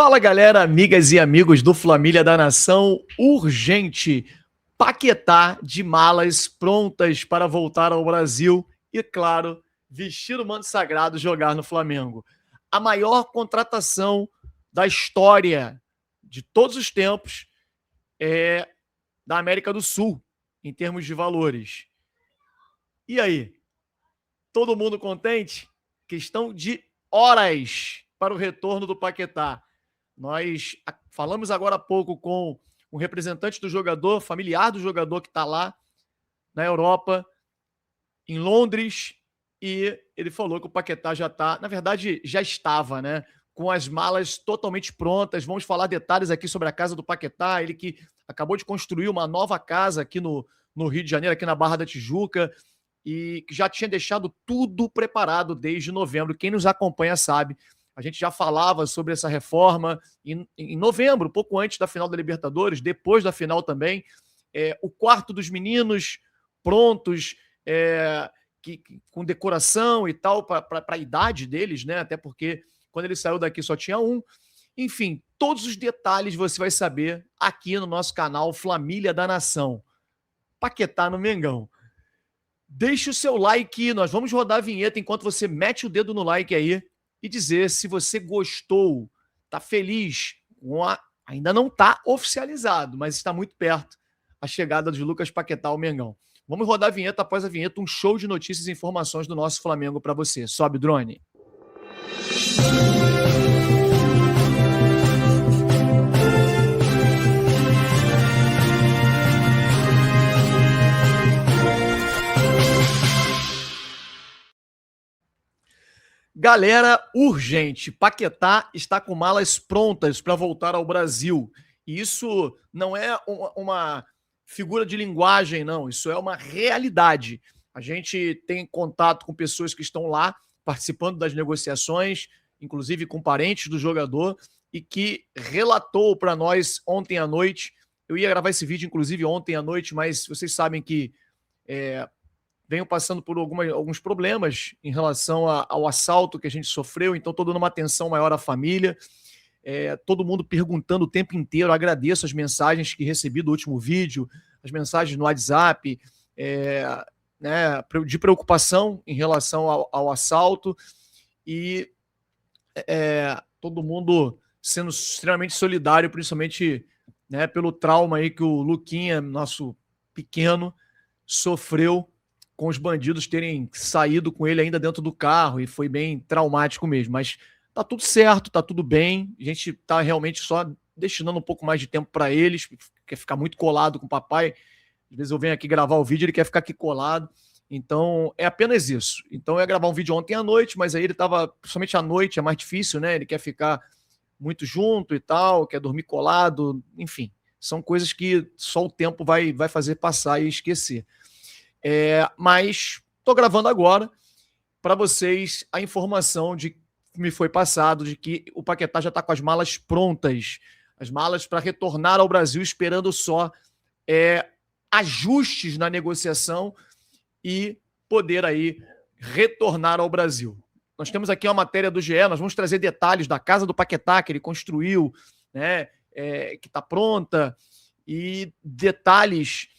Fala, galera, amigas e amigos do Família da Nação. Urgente, Paquetá de malas prontas para voltar ao Brasil e, claro, vestir o manto sagrado e jogar no Flamengo. A maior contratação da história de todos os tempos é da América do Sul, em termos de valores. E aí? Todo mundo contente? Questão de horas para o retorno do Paquetá. Nós falamos agora há pouco com um representante do jogador, familiar do jogador que está lá na Europa, em Londres, e ele falou que o Paquetá já está, na verdade, já estava, né? Com as malas totalmente prontas. Vamos falar detalhes aqui sobre a casa do Paquetá, ele que acabou de construir uma nova casa aqui no Rio de Janeiro, aqui na Barra da Tijuca, e que já tinha deixado tudo preparado desde novembro. Quem nos acompanha sabe. A gente já falava sobre essa reforma em novembro, pouco antes da final da Libertadores, depois da final também. O quarto dos meninos prontos, com decoração e tal, para a idade deles, né? Até porque quando ele saiu daqui só tinha um. Enfim, todos os detalhes você vai saber aqui no nosso canal Família da Nação. Paquetá no Mengão. Deixe o seu like, nós vamos rodar a vinheta enquanto você mete o dedo no like aí e dizer se você gostou, tá feliz com ainda não está oficializado, mas está muito perto a chegada de Lucas Paquetá ao Mengão. Vamos rodar a vinheta, após a vinheta, um show de notícias e informações do nosso Flamengo para você. Sobe o drone. Galera, urgente, Paquetá está com malas prontas para voltar ao Brasil. E isso não é uma figura de linguagem, não. Isso é uma realidade. A gente tem contato com pessoas que estão lá participando das negociações, inclusive com parentes do jogador, e que relatou para nós ontem à noite. Eu ia gravar esse vídeo, inclusive, ontem à noite, mas vocês sabem que venho passando por alguns problemas em relação ao assalto que a gente sofreu, então estou dando uma atenção maior à família, todo mundo perguntando o tempo inteiro, agradeço as mensagens que recebi do último vídeo, as mensagens no WhatsApp, né, de preocupação em relação ao assalto, e todo mundo sendo extremamente solidário, principalmente, né, pelo trauma aí que o Luquinha, nosso pequeno, sofreu com os bandidos terem saído com ele ainda dentro do carro, e foi bem traumático mesmo, mas tá tudo certo, tá tudo bem, a gente tá realmente só destinando um pouco mais de tempo para eles, quer ficar muito colado com o papai, às vezes eu venho aqui gravar o vídeo, ele quer ficar aqui colado, então é apenas isso. Então eu ia gravar um vídeo ontem à noite, mas aí ele tava, principalmente à noite é mais difícil, né, ele quer ficar muito junto e tal, quer dormir colado, enfim, são coisas que só o tempo vai fazer passar e esquecer. Mas estou gravando agora para vocês a informação de que me foi passado de que o Paquetá já está com as malas prontas, as malas para retornar ao Brasil, esperando só ajustes na negociação e poder aí retornar ao Brasil. Nós temos aqui uma matéria do GE, nós vamos trazer detalhes da casa do Paquetá que ele construiu, né, que está pronta, e detalhes.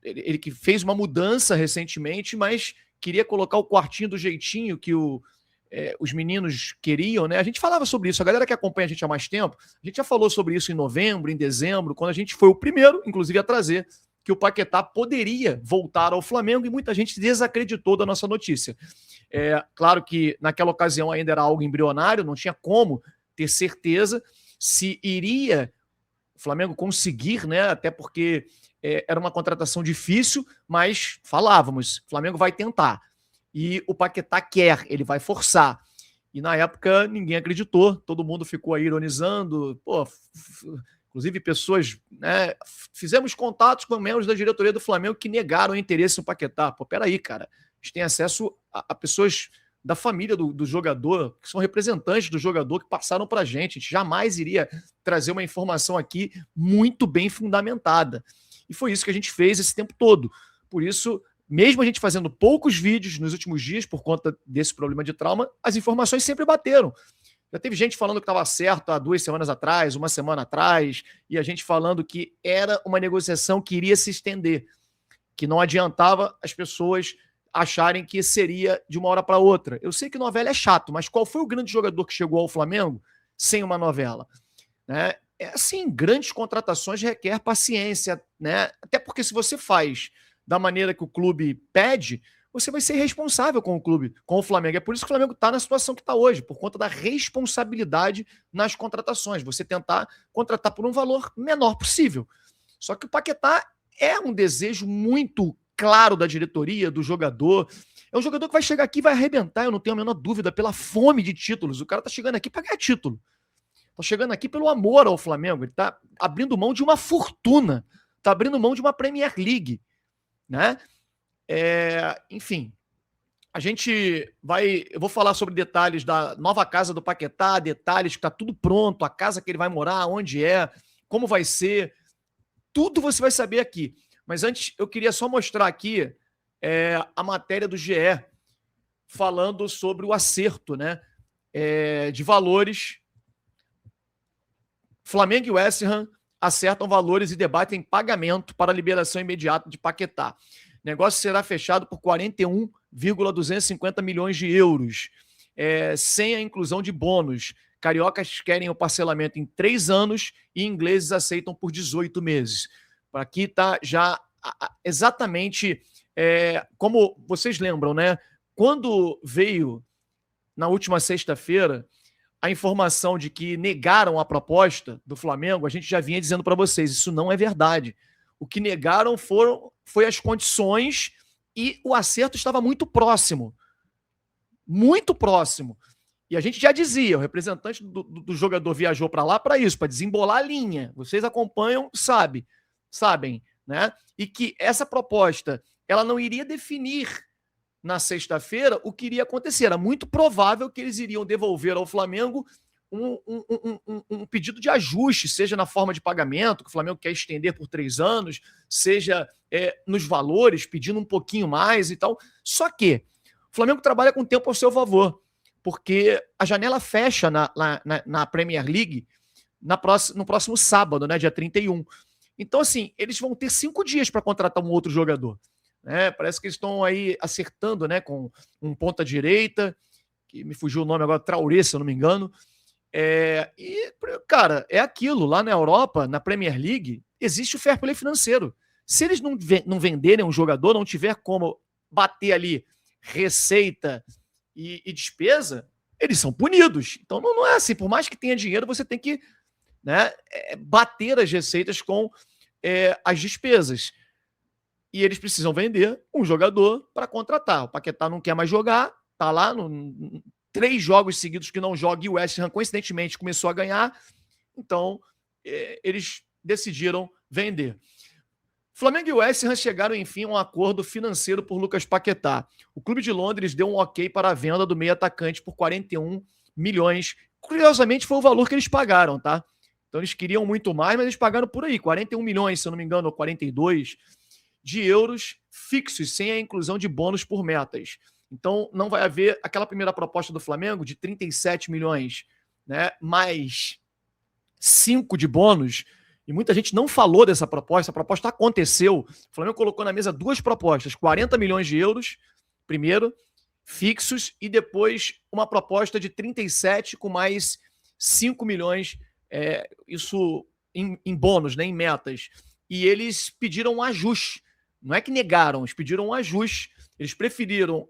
Ele que fez uma mudança recentemente, mas queria colocar o quartinho do jeitinho que os meninos queriam, né? A gente falava sobre isso, a galera que acompanha a gente há mais tempo, a gente já falou sobre isso em novembro, em dezembro, quando a gente foi o primeiro, inclusive, a trazer que o Paquetá poderia voltar ao Flamengo, e muita gente desacreditou da nossa notícia. Claro que naquela ocasião ainda era algo embrionário, não tinha como ter certeza se iria o Flamengo conseguir, né? Até porque era uma contratação difícil, mas falávamos, o Flamengo vai tentar. E o Paquetá quer, ele vai forçar. E na época ninguém acreditou, todo mundo ficou aí ironizando, inclusive pessoas, né, fizemos contatos com membros da diretoria do Flamengo que negaram o interesse no Paquetá. Peraí, cara, a gente tem acesso a pessoas da família do jogador, que são representantes do jogador, que passaram para a gente jamais iria trazer uma informação aqui muito bem fundamentada. E foi isso que a gente fez esse tempo todo. Por isso, mesmo a gente fazendo poucos vídeos nos últimos dias, por conta desse problema de trauma, as informações sempre bateram. Já teve gente falando que estava certo há 2 semanas atrás, uma semana atrás, e a gente falando que era uma negociação que iria se estender, que não adiantava as pessoas acharem que seria de uma hora para outra. Eu sei que novela é chato, mas qual foi o grande jogador que chegou ao Flamengo sem uma novela? Né? É assim, grandes contratações requer paciência, né? Até porque se você faz da maneira que o clube pede, você vai ser responsável com o clube, com o Flamengo. É por isso que o Flamengo está na situação que está hoje, por conta da responsabilidade nas contratações. Você tentar contratar por um valor menor possível. Só que o Paquetá é um desejo muito claro da diretoria, do jogador. É um jogador que vai chegar aqui e vai arrebentar, eu não tenho a menor dúvida, pela fome de títulos. O cara tá chegando aqui para ganhar título. Tá chegando aqui pelo amor ao Flamengo. Ele tá abrindo mão de uma fortuna. Tá abrindo mão de uma Premier League. Né? Enfim, a gente vai... Eu vou falar sobre detalhes da nova casa do Paquetá, detalhes que tá tudo pronto, a casa que ele vai morar, onde é, como vai ser. Tudo você vai saber aqui. Mas antes, eu queria só mostrar aqui a matéria do GE falando sobre o acerto, né, de valores. Flamengo e West Ham acertam valores e debatem pagamento para a liberação imediata de Paquetá. O negócio será fechado por 41,250 milhões de euros, sem a inclusão de bônus. Cariocas querem o parcelamento em 3 anos e ingleses aceitam por 18 meses. Aqui está já exatamente como vocês lembram, né? Quando veio na última sexta-feira a informação de que negaram a proposta do Flamengo, a gente já vinha dizendo para vocês, isso não é verdade. O que negaram foi as condições e o acerto estava muito próximo. Muito próximo. E a gente já dizia, o representante do jogador viajou para lá para isso, para desembolar a linha. Vocês acompanham, sabem, né? E que essa proposta, ela não iria definir na sexta-feira o que iria acontecer. Era muito provável que eles iriam devolver ao Flamengo um pedido de ajuste, seja na forma de pagamento, que o Flamengo quer estender por 3 anos, seja nos valores, pedindo um pouquinho mais e tal. Só que o Flamengo trabalha com tempo ao seu favor, porque a janela fecha na Premier League no próximo sábado, né, dia 31. Então, assim, eles vão ter 5 dias para contratar um outro jogador. Parece que eles estão aí acertando, né, com um ponta-direita, que me fugiu o nome agora, Traoré, se eu não me engano. E, cara, é aquilo. Lá na Europa, na Premier League, existe o fair play financeiro. Se eles não venderem um jogador, não tiver como bater ali receita e despesa, eles são punidos. Então não é assim. Por mais que tenha dinheiro, você tem que, né, bater as receitas com as despesas. E eles precisam vender um jogador para contratar. O Paquetá não quer mais jogar, tá lá 3 jogos seguidos que não joga e o West Ham, coincidentemente, começou a ganhar. Então, eles decidiram vender. Flamengo e West Ham chegaram, enfim, a um acordo financeiro por Lucas Paquetá. O clube de Londres deu um ok para a venda do meio atacante por 41 milhões. Curiosamente, foi o valor que eles pagaram, tá? Então, eles queriam muito mais, mas eles pagaram por aí, 41 milhões, se eu não me engano, ou 42 de euros fixos, sem a inclusão de bônus por metas. Então, não vai haver aquela primeira proposta do Flamengo de 37 milhões, né, mais 5 de bônus, e muita gente não falou dessa proposta. A proposta aconteceu. O Flamengo colocou na mesa 2 propostas, 40 milhões de euros, primeiro, fixos, e depois uma proposta de 37 com mais 5 milhões, isso em bônus, né, em metas. E eles pediram um ajuste. Não é que negaram, eles pediram um ajuste. Eles preferiram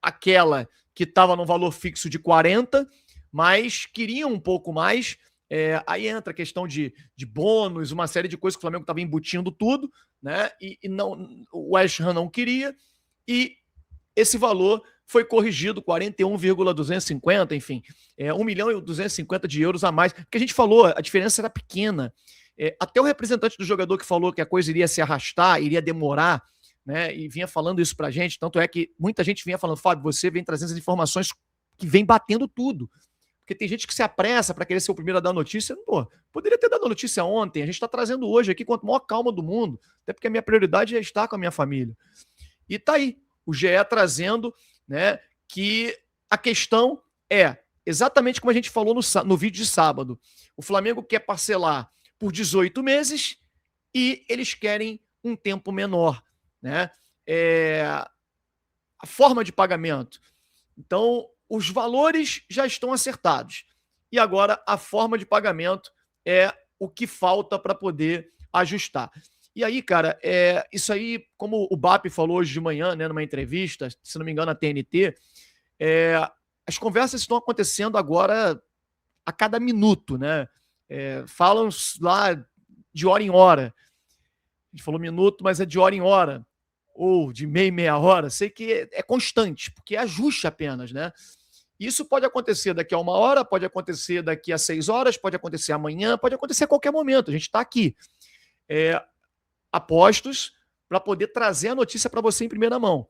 aquela que estava no valor fixo de 40, mas queriam um pouco mais. Aí entra a questão de bônus, uma série de coisas que o Flamengo estava embutindo tudo, né? E não, o West Ham não queria, e esse valor foi corrigido, 41,250, enfim, 1.250.000 de euros a mais, porque a gente falou, a diferença era pequena. Até o representante do jogador que falou que a coisa iria se arrastar, iria demorar, né, e vinha falando isso pra gente, tanto é que muita gente vinha falando, Fábio, você vem trazendo as informações que vem batendo tudo. Porque tem gente que se apressa para querer ser o primeiro a dar notícia. Pô, poderia ter dado a notícia ontem, a gente está trazendo hoje aqui com a maior calma do mundo, até porque a minha prioridade é estar com a minha família. E tá aí, o GE trazendo, né, que a questão é exatamente como a gente falou no vídeo de sábado. O Flamengo quer parcelar por 18 meses e eles querem um tempo menor, né? A forma de pagamento. Então, os valores já estão acertados. E agora a forma de pagamento é o que falta para poder ajustar. E aí, cara, isso aí, como o BAP falou hoje de manhã, né, numa entrevista, se não me engano, na TNT, as conversas estão acontecendo agora a cada minuto, né? Falam lá de hora em hora. A gente falou minuto, mas é de hora em hora, ou de meia em meia hora. Sei que é constante, porque é ajuste apenas, né? Isso pode acontecer daqui a 1 hora, pode acontecer daqui a 6 horas, pode acontecer amanhã, pode acontecer a qualquer momento. A gente está aqui, apostos, para poder trazer a notícia para você em primeira mão.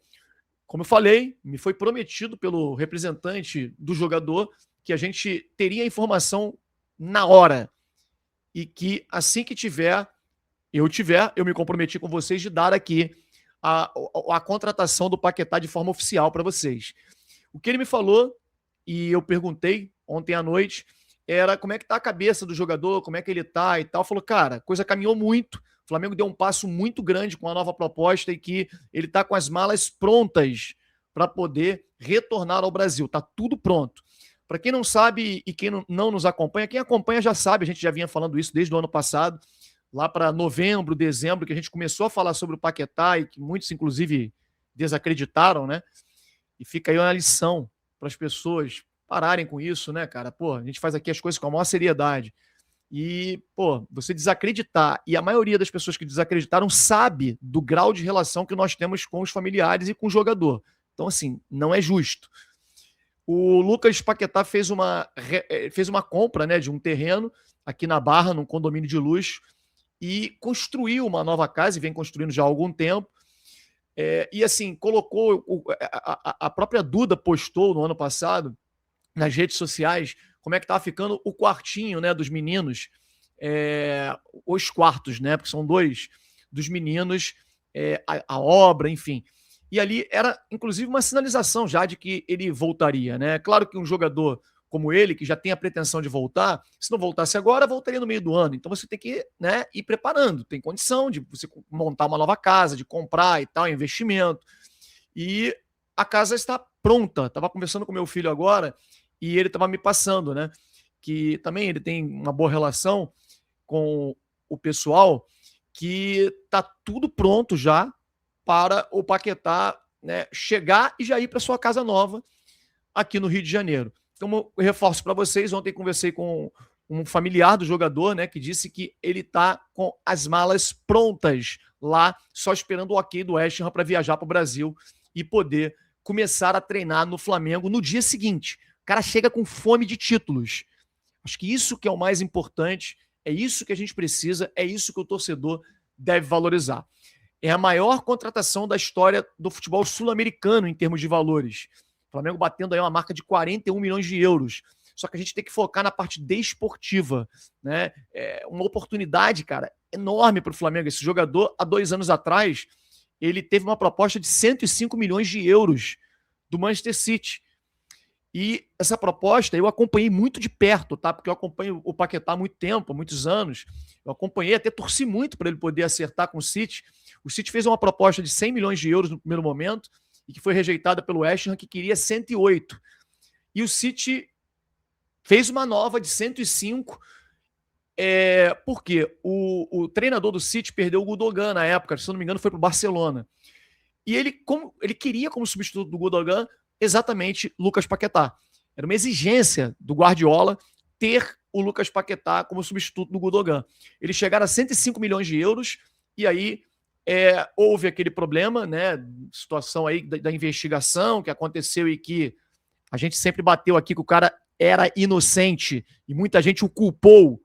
Como eu falei, me foi prometido pelo representante do jogador que a gente teria a informação na hora. E que assim que eu me comprometi com vocês de dar aqui a contratação do Paquetá de forma oficial para vocês. O que ele me falou, e eu perguntei ontem à noite, era como é que tá a cabeça do jogador, como é que ele tá e tal. Falou, cara, a coisa caminhou muito. O Flamengo deu um passo muito grande com a nova proposta e que ele tá com as malas prontas para poder retornar ao Brasil. Tá tudo pronto. Para quem não sabe e quem não nos acompanha, quem acompanha já sabe, a gente já vinha falando isso desde o ano passado, lá para novembro, dezembro, que a gente começou a falar sobre o Paquetá e que muitos, inclusive, desacreditaram, né? E fica aí uma lição para as pessoas pararem com isso, né, cara? Pô, a gente faz aqui as coisas com a maior seriedade. E, pô, você desacreditar, e a maioria das pessoas que desacreditaram sabe do grau de relação que nós temos com os familiares e com o jogador. Então, assim, não é justo. O Lucas Paquetá fez uma compra, né, de um terreno aqui na Barra, num condomínio de luxo, e construiu uma nova casa, e vem construindo já há algum tempo. E assim, colocou. A própria Duda postou no ano passado, nas redes sociais, como é que estava ficando o quartinho, né, dos meninos, os quartos, né, porque são dois dos meninos, a obra, enfim. E ali era, inclusive, uma sinalização já de que ele voltaria, né? Claro que um jogador como ele, que já tem a pretensão de voltar, se não voltasse agora, voltaria no meio do ano. Então você tem que, né, ir preparando, tem condição de você montar uma nova casa, de comprar e tal, investimento. E a casa está pronta. Estava conversando com meu filho agora e ele estava me passando, né? Que também ele tem uma boa relação com o pessoal, que tá tudo pronto já para o Paquetá, né, chegar e já ir para sua casa nova aqui no Rio de Janeiro. Então, eu reforço para vocês, ontem conversei com um familiar do jogador, né, que disse que ele está com as malas prontas lá, só esperando o ok do West Ham para viajar para o Brasil e poder começar a treinar no Flamengo no dia seguinte. O cara chega com fome de títulos. Acho que isso que é o mais importante, é isso que a gente precisa, é isso que o torcedor deve valorizar. É a maior contratação da história do futebol sul-americano em termos de valores. O Flamengo batendo aí uma marca de 41 milhões de euros. Só que a gente tem que focar na parte desportiva, né? É uma oportunidade, cara, enorme para o Flamengo. Esse jogador, há 2 anos atrás, ele teve uma proposta de 105 milhões de euros do Manchester City. E essa proposta eu acompanhei muito de perto, tá? Porque eu acompanho o Paquetá há muito tempo, há muitos anos. Eu acompanhei, até torci muito para ele poder acertar com o City. O City fez uma proposta de 100 milhões de euros no primeiro momento e que foi rejeitada pelo West Ham, que queria 108. E o City fez uma nova de 105. Porque o treinador do City perdeu o Gundogan na época, se não me engano, foi para o Barcelona. E ele queria como substituto do Gundogan exatamente Lucas Paquetá. Era uma exigência do Guardiola ter o Lucas Paquetá como substituto do Gundogan. Eles chegaram a 105 milhões de euros e aí houve aquele problema, né, situação aí da investigação que aconteceu e que a gente sempre bateu aqui que o cara era inocente e muita gente o culpou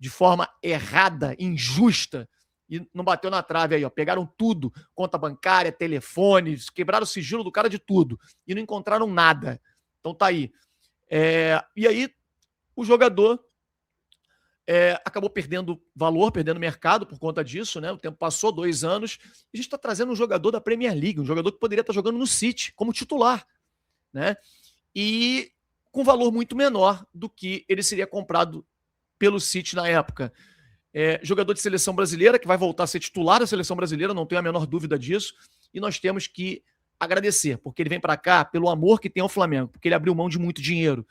de forma errada, injusta, e não bateu na trave aí, ó. Pegaram tudo, conta bancária, telefones, quebraram o sigilo do cara de tudo e não encontraram nada. Então tá aí. E aí o jogador acabou perdendo valor, perdendo mercado por conta disso, né? O tempo passou, 2 anos, e a gente está trazendo um jogador da Premier League, um jogador que poderia estar jogando no City como titular, né? E com valor muito menor do que ele seria comprado pelo City na época. Jogador de seleção brasileira, que vai voltar a ser titular da seleção brasileira, não tenho a menor dúvida disso, e nós temos que agradecer, porque ele vem para cá pelo amor que tem ao Flamengo, porque ele abriu mão de muito dinheiro.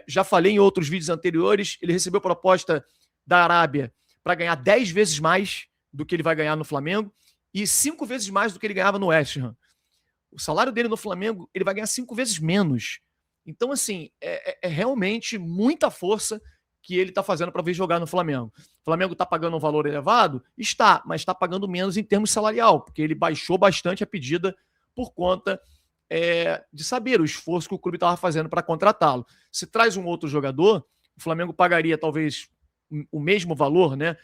Já falei em outros vídeos anteriores, ele recebeu proposta da Arábia para ganhar 10 vezes mais do que ele vai ganhar no Flamengo e 5 vezes mais do que ele ganhava no West Ham. O salário dele no Flamengo, ele vai ganhar 5 vezes menos. Então, assim, é realmente muita força que ele está fazendo para vir jogar no Flamengo. O Flamengo está pagando um valor elevado? Está, mas está pagando menos em termos salarial, porque ele baixou bastante a pedida por conta de saber o esforço que o clube estava fazendo para contratá-lo. Se traz um outro jogador, o Flamengo pagaria talvez o mesmo valor, né?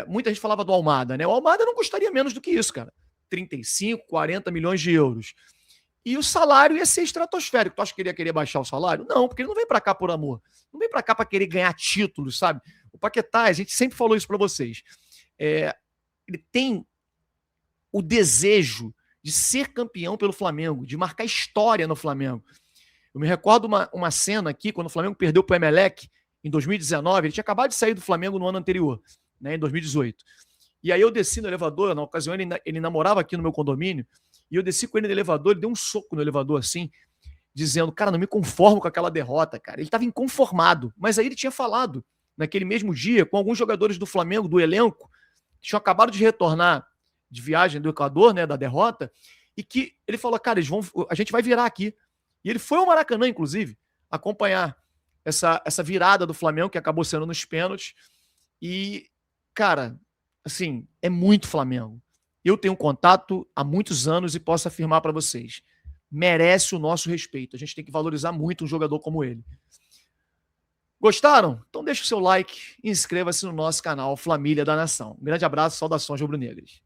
Muita gente falava do Almada, né? O Almada não custaria menos do que isso, cara. 35, 40 milhões de euros. E o salário ia ser estratosférico. Tu acha que ele ia querer baixar o salário? Não, porque ele não vem para cá por amor. Não vem para cá para querer ganhar títulos, sabe? O Paquetá, a gente sempre falou isso para vocês. Ele tem o desejo de ser campeão pelo Flamengo, de marcar história no Flamengo. Eu me recordo uma cena aqui, quando o Flamengo perdeu para o Emelec em 2019, ele tinha acabado de sair do Flamengo no ano anterior, né, em 2018. E aí eu desci no elevador, na ocasião ele namorava aqui no meu condomínio, e eu desci com ele no elevador, ele deu um soco no elevador assim, dizendo, cara, não me conformo com aquela derrota, cara. Ele estava inconformado, mas aí ele tinha falado, naquele mesmo dia, com alguns jogadores do Flamengo, do elenco, que tinham acabado de retornar de viagem do Equador, né, da derrota, e que ele falou, cara, a gente vai virar aqui. E ele foi ao Maracanã, inclusive, acompanhar essa virada do Flamengo, que acabou sendo nos pênaltis. E, cara, assim, é muito Flamengo. Eu tenho contato há muitos anos e posso afirmar para vocês, merece o nosso respeito. A gente tem que valorizar muito um jogador como ele. Gostaram? Então deixa o seu like e inscreva-se no nosso canal Família da Nação. Um grande abraço, saudações rubro-negras.